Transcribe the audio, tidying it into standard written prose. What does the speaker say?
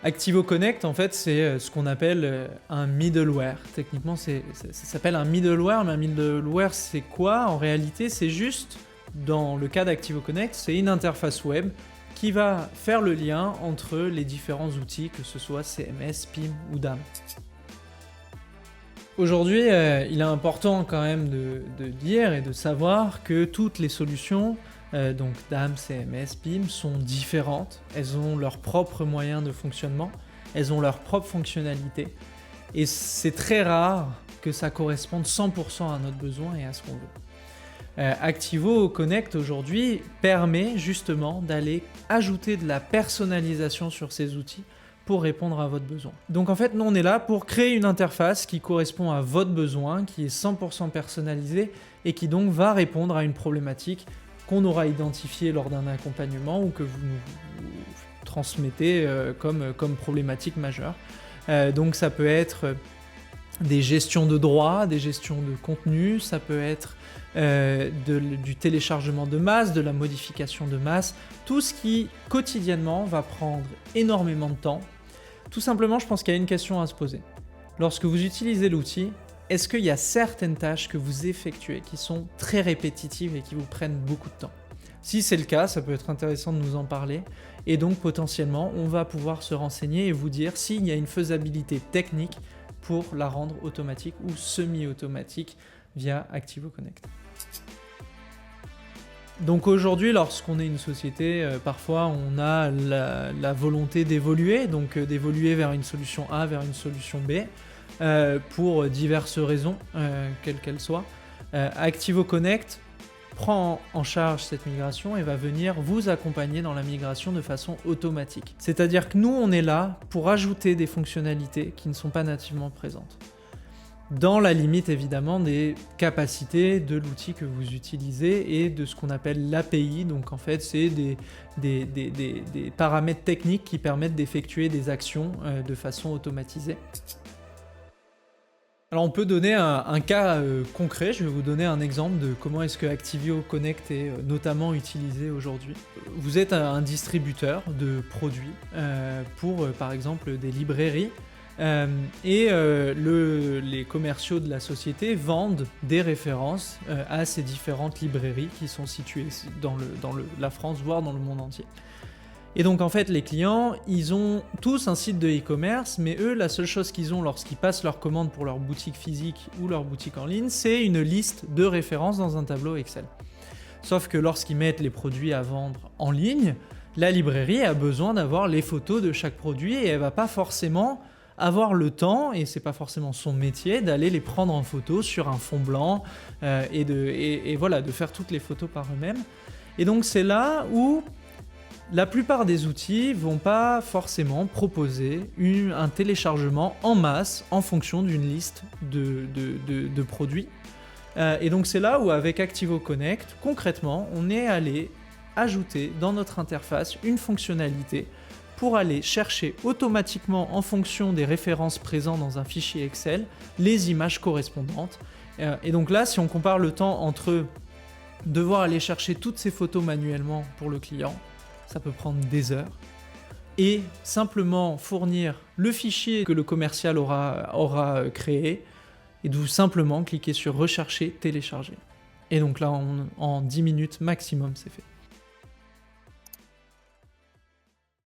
Activo Connect, en fait, c'est ce qu'on appelle un middleware. Techniquement, ça s'appelle un middleware, mais un middleware, c'est quoi? En réalité, c'est juste, dans le cas d'Activo Connect, c'est une interface web qui va faire le lien entre les différents outils, que ce soit CMS, PIM ou DAM. Aujourd'hui, il est important quand même de dire et de savoir que toutes les solutions, donc DAM, CMS, PIM, sont différentes. Elles ont leurs propres moyens de fonctionnement, elles ont leurs propres fonctionnalités. Et c'est très rare que ça corresponde 100% à notre besoin et à ce qu'on veut. Activo Connect aujourd'hui permet justement d'aller ajouter de la personnalisation sur ces outils pour répondre à votre besoin. Donc en fait, nous on est là pour créer une interface qui correspond à votre besoin, qui est 100% personnalisée et qui donc va répondre à une problématique qu'on aura identifiée lors d'un accompagnement ou que vous nous transmettez comme problématique majeure. Donc ça peut être des gestions de droits, des gestions de contenu, ça peut être du téléchargement de masse, de la modification de masse, tout ce qui quotidiennement va prendre énormément de temps. Tout simplement, je pense qu'il y a une question à se poser. Lorsque vous utilisez l'outil, est-ce qu'il y a certaines tâches que vous effectuez qui sont très répétitives et qui vous prennent beaucoup de temps? Si c'est le cas, ça peut être intéressant de nous en parler et donc potentiellement, on va pouvoir se renseigner et vous dire s'il y a une faisabilité technique pour la rendre automatique ou semi-automatique via Activo Connect. Donc aujourd'hui, lorsqu'on est une société, parfois on a la volonté d'évoluer, donc d'évoluer vers une solution A, vers une solution B, pour diverses raisons, quelles qu'elles soient. Activo Connect prend en charge cette migration et va venir vous accompagner dans la migration de façon automatique. C'est-à-dire que nous, on est là pour ajouter des fonctionnalités qui ne sont pas nativement présentes. Dans la limite évidemment des capacités de l'outil que vous utilisez et de ce qu'on appelle l'API. Donc en fait, c'est des paramètres techniques qui permettent d'effectuer des actions de façon automatisée. Alors on peut donner un cas concret, je vais vous donner un exemple de comment est-ce que Activo Connect est notamment utilisé aujourd'hui. Vous êtes un distributeur de produits pour par exemple des librairies les commerciaux de la société vendent des références à ces différentes librairies qui sont situées dans la France, voire dans le monde entier. Et donc en fait les clients, ils ont tous un site de e-commerce, mais eux la seule chose qu'ils ont lorsqu'ils passent leur commande pour leur boutique physique ou leur boutique en ligne, c'est une liste de références dans un tableau Excel. Sauf que lorsqu'ils mettent les produits à vendre en ligne, la librairie a besoin d'avoir les photos de chaque produit et elle va pas forcément avoir le temps, et c'est pas forcément son métier, d'aller les prendre en photo sur un fond blanc et voilà, de faire toutes les photos par eux-mêmes. Et donc c'est là où la plupart des outils vont pas forcément proposer un téléchargement en masse en fonction d'une liste de produits. Et donc c'est là où avec Activo Connect, concrètement, on est allé ajouter dans notre interface une fonctionnalité pour aller chercher automatiquement en fonction des références présentes dans un fichier Excel les images correspondantes. Et donc là, si on compare le temps entre devoir aller chercher toutes ces photos manuellement pour le client, ça peut prendre des heures, et simplement fournir le fichier que le commercial aura créé, et tout simplement cliquer sur rechercher, télécharger. Et donc là, en 10 minutes maximum, c'est fait.